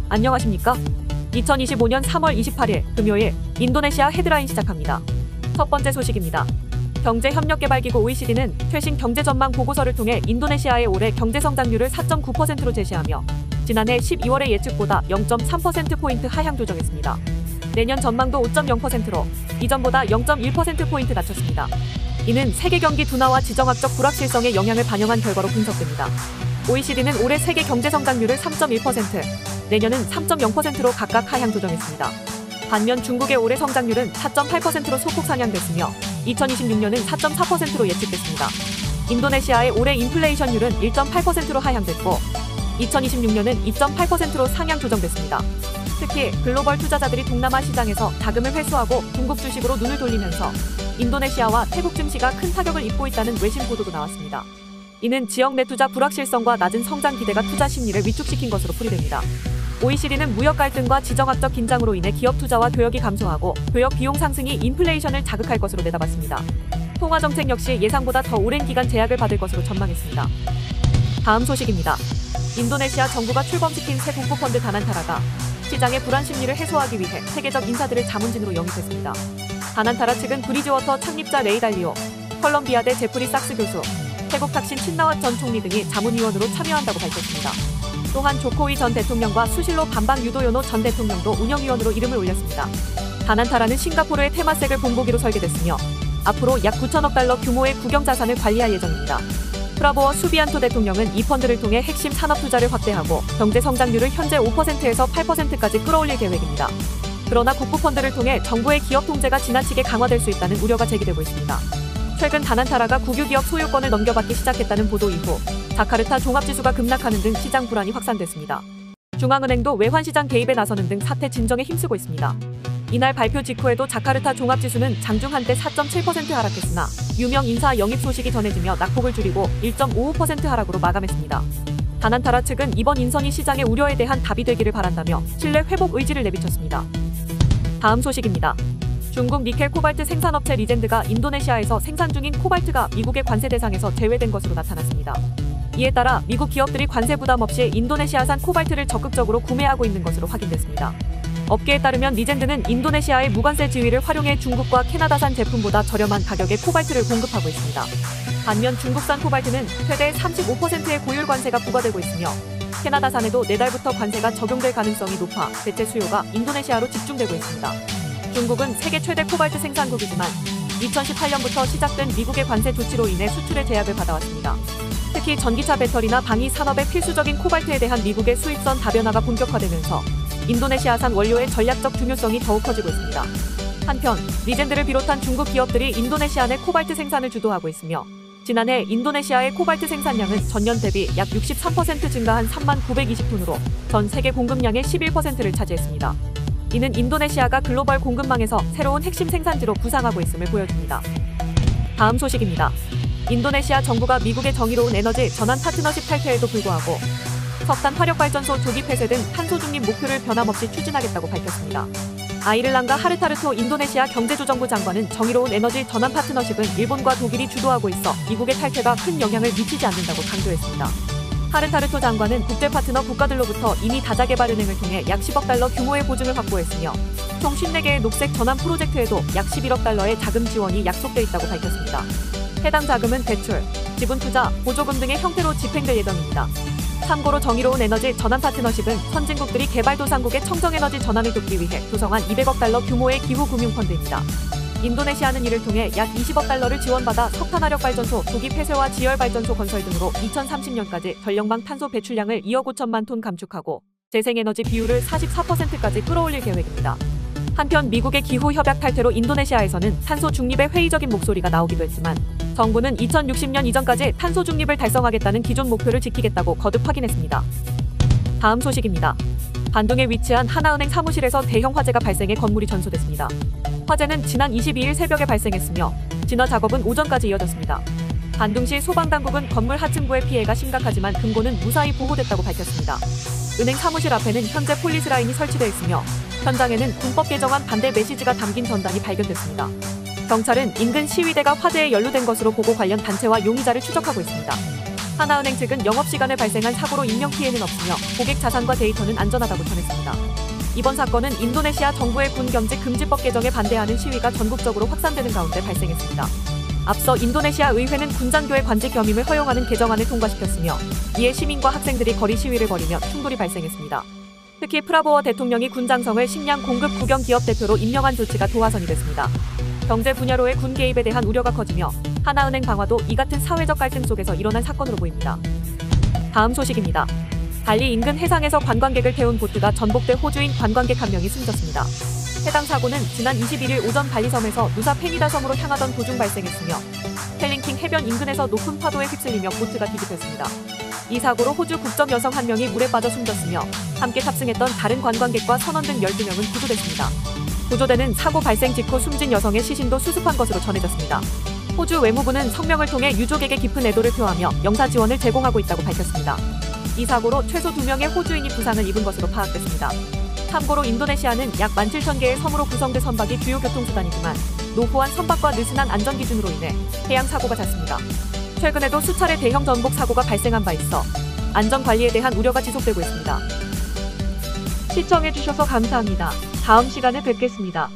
안녕하십니까? 2025년 3월 28일 금요일 인도네시아 헤드라인 시작합니다. 첫 번째 소식입니다. 경제협력개발기구 OECD는 최신 경제전망 보고서를 통해 인도네시아의 올해 경제성장률을 4.9%로 제시하며 지난해 12월의 예측보다 0.3%포인트 하향 조정했습니다. 내년 전망도 5.0%로 이전보다 0.1%포인트 낮췄습니다. 이는 세계 경기 둔화와 지정학적 불확실성의 영향을 반영한 결과로 분석됩니다. OECD는 올해 세계 경제성장률을 3.1%, 내년은 3.0%로 각각 하향 조정했습니다. 반면 중국의 올해 성장률은 4.8%로 소폭 상향됐으며 2026년은 4.4%로 예측됐습니다. 인도네시아의 올해 인플레이션율은 1.8%로 하향됐고 2026년은 2.8%로 상향 조정됐습니다. 특히 글로벌 투자자들이 동남아 시장에서 자금을 회수하고 중국 주식으로 눈을 돌리면서 인도네시아와 태국 증시가 큰 타격을 입고 있다는 외신 보도도 나왔습니다. 이는 지역 내 투자 불확실성과 낮은 성장 기대가 투자 심리를 위축시킨 것으로 풀이됩니다. OECD는 무역 갈등과 지정학적 긴장으로 인해 기업 투자와 교역이 감소하고 교역 비용 상승이 인플레이션을 자극할 것으로 내다봤습니다. 통화 정책 역시 예상보다 더 오랜 기간 제약을 받을 것으로 전망했습니다. 다음 소식입니다. 인도네시아 정부가 출범시킨 새 국부펀드 다난타라가 시장의 불안 심리를 해소하기 위해 세계적 인사들을 자문진으로 영입했습니다. 다난타라 측은 브리지워터 창립자 레이 달리오, 컬럼비아대 제프리 삭스 교수, 태국 탁신 친나왓 전 총리 등이 자문위원으로 참여한다고 밝혔습니다. 또한 조코위 전 대통령과 수실로 반방 유도요노 전 대통령도 운영위원으로 이름을 올렸습니다. 다난타라는 싱가포르의 테마색을 본보기로 설계됐으며 앞으로 약 9천억 달러 규모의 국영자산을 관리할 예정입니다. 프라보어 수비안토 대통령은 이 펀드를 통해 핵심 산업 투자를 확대하고 경제 성장률을 현재 5%에서 8%까지 끌어올릴 계획입니다. 그러나 국부펀드를 통해 정부의 기업 통제가 지나치게 강화될 수 있다는 우려가 제기되고 있습니다. 최근 다난타라가 국유기업 소유권을 넘겨받기 시작했다는 보도 이후 자카르타 종합지수가 급락하는 등 시장 불안이 확산됐습니다. 중앙은행도 외환시장 개입에 나서는 등 사태 진정에 힘쓰고 있습니다. 이날 발표 직후에도 자카르타 종합지수는 장중 한때 4.7% 하락했으나 유명 인사 영입 소식이 전해지며 낙폭을 줄이고 1.55% 하락으로 마감했습니다. 다난타라 측은 이번 인선이 시장의 우려에 대한 답이 되기를 바란다며 신뢰 회복 의지를 내비쳤습니다. 다음 소식입니다. 중국 니켈 코발트 생산업체 리젠드가 인도네시아에서 생산 중인 코발트가 미국의 관세 대상에서 제외된 것으로 나타났습니다. 이에 따라 미국 기업들이 관세 부담 없이 인도네시아산 코발트를 적극적으로 구매하고 있는 것으로 확인됐습니다. 업계에 따르면 리젠드는 인도네시아의 무관세 지위를 활용해 중국과 캐나다산 제품보다 저렴한 가격에 코발트를 공급하고 있습니다. 반면 중국산 코발트는 최대 35%의 고율 관세가 부과되고 있으며 캐나다산에도 내달부터 관세가 적용될 가능성이 높아 대체 수요가 인도네시아로 집중되고 있습니다. 중국은 세계 최대 코발트 생산국이지만 2018년부터 시작된 미국의 관세 조치로 인해 수출의 제약을 받아왔습니다. 특히 전기차 배터리나 방위 산업에 필수적인 코발트에 대한 미국의 수입선 다변화가 본격화되면서 인도네시아산 원료의 전략적 중요성이 더욱 커지고 있습니다. 한편 리젠드를 비롯한 중국 기업들이 인도네시아 내 코발트 생산을 주도하고 있으며 지난해 인도네시아의 코발트 생산량은 전년 대비 약 63% 증가한 3920톤으로 전 세계 공급량의 11%를 차지했습니다. 이는 인도네시아가 글로벌 공급망에서 새로운 핵심 생산지로 부상하고 있음을 보여줍니다. 다음 소식입니다. 인도네시아 정부가 미국의 정의로운 에너지 전환 파트너십 탈퇴에도 불구하고 석탄 화력발전소 조기 폐쇄 등 탄소 중립 목표를 변함없이 추진하겠다고 밝혔습니다. 아이를란가 하르타르토 인도네시아 경제조정부 장관은 정의로운 에너지 전환 파트너십은 일본과 독일이 주도하고 있어 미국의 탈퇴가 큰 영향을 미치지 않는다고 강조했습니다. 하르타르토 장관은 국제 파트너 국가들로부터 이미 다자개발은행을 통해 약 10억 달러 규모의 보증을 확보했으며 총 54개의 녹색 전환 프로젝트에도 약 11억 달러의 자금 지원이 약속돼 있다고 밝혔습니다. 해당 자금은 대출, 지분 투자, 보조금 등의 형태로 집행될 예정입니다. 참고로 정의로운 에너지 전환 파트너십은 선진국들이 개발도상국의 청정에너지 전환을 돕기 위해 구성한 200억 달러 규모의 기후금융펀드입니다. 인도네시아는 이를 통해 약 20억 달러를 지원받아 석탄화력발전소 조기 폐쇄와 지열발전소 건설 등으로 2030년까지 전력망 탄소 배출량을 2억 5천만 톤 감축하고 재생에너지 비율을 44%까지 끌어올릴 계획입니다. 한편 미국의 기후협약 탈퇴로 인도네시아에서는 탄소 중립의 회의적인 목소리가 나오기도 했지만 정부는 2060년 이전까지 탄소 중립을 달성하겠다는 기존 목표를 지키겠다고 거듭 확인했습니다. 다음 소식입니다. 반둥에 위치한 하나은행 사무실에서 대형 화재가 발생해 건물이 전소됐습니다. 화재는 지난 22일 새벽에 발생했으며 진화 작업은 오전까지 이어졌습니다. 반둥시 소방당국은 건물 하층부의 피해가 심각하지만 금고는 무사히 보호됐다고 밝혔습니다. 은행 사무실 앞에는 현재 폴리스라인이 설치되어 있으며 현장에는 군법 개정안 반대 메시지가 담긴 전단이 발견됐습니다. 경찰은 인근 시위대가 화재에 연루된 것으로 보고 관련 단체와 용의자를 추적하고 있습니다. 하나은행 측은 영업시간에 발생한 사고로 인명피해는 없으며 고객 자산과 데이터는 안전하다고 전했습니다. 이번 사건은 인도네시아 정부의 군 경직 금지법 개정에 반대하는 시위가 전국적으로 확산되는 가운데 발생했습니다. 앞서 인도네시아 의회는 군장교의 관직 겸임을 허용하는 개정안을 통과시켰으며 이에 시민과 학생들이 거리 시위를 벌이며 충돌이 발생했습니다. 특히 프라보워 대통령이 군장성을 식량 공급 국영 기업 대표로 임명한 조치가 도화선이 됐습니다. 경제 분야로의 군 개입에 대한 우려가 커지며 하나은행 방화도 이 같은 사회적 갈등 속에서 일어난 사건으로 보입니다. 다음 소식입니다. 발리 인근 해상에서 관광객을 태운 보트가 전복돼 호주인 관광객 한 명이 숨졌습니다. 해당 사고는 지난 21일 오전 발리섬에서 누사 페니다 섬으로 향하던 도중 발생했으며 펠링킹 해변 인근에서 높은 파도에 휩쓸리며 보트가 뒤집혔습니다. 이 사고로 호주 국적 여성 한 명이 물에 빠져 숨졌으며 함께 탑승했던 다른 관광객과 선원 등 12명은 구조됐습니다. 구조대는 사고 발생 직후 숨진 여성의 시신도 수습한 것으로 전해졌습니다. 호주 외무부는 성명을 통해 유족에게 깊은 애도를 표하며 영사 지원을 제공하고 있다고 밝혔습니다. 이 사고로 최소 2명의 호주인이 부상을 입은 것으로 파악됐습니다. 참고로 인도네시아는 약 17,000개의 섬으로 구성된 선박이 주요 교통수단이지만 노후한 선박과 느슨한 안전기준으로 인해 해양 사고가 잦습니다. 최근에도 수차례 대형 전복 사고가 발생한 바 있어 안전관리에 대한 우려가 지속되고 있습니다. 시청해주셔서 감사합니다. 다음 시간에 뵙겠습니다.